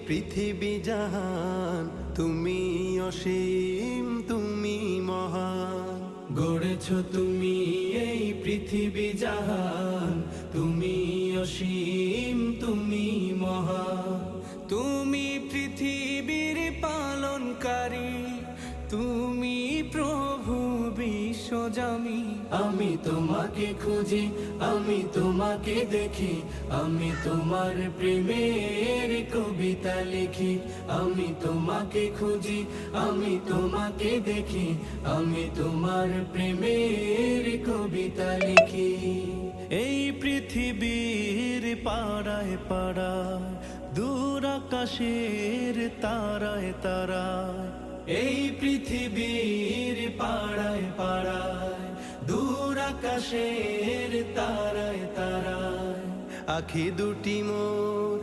পৃথিবী জাহান, তুমি অসীম, তুমি মহান। গড়েছ তুমি এই পৃথিবী জাহান, তুমি অসীম, তুমি মহান। তুমি পৃথিবীর পালনকারী, তুমি প্রভু বিশ্বজামি। আমি তোমাকে খুঁজি, আমি তোমাকে দেখি, আমি তোমার প্রেমের কবিতা লিখি। আমি তোমাকে খুঁজি, আমি তোমাকে দেখি, আমি তোমার প্রেমের কবিতা লিখি। এই পৃথিবীর পাড়ায় পাড়ায়, দূর আকাশের তারায় তারায়, এই পৃথিবীর পাড়ায় পাড়ায়, দূর আকাশের তারায় তারায়, আখি দুটি মোর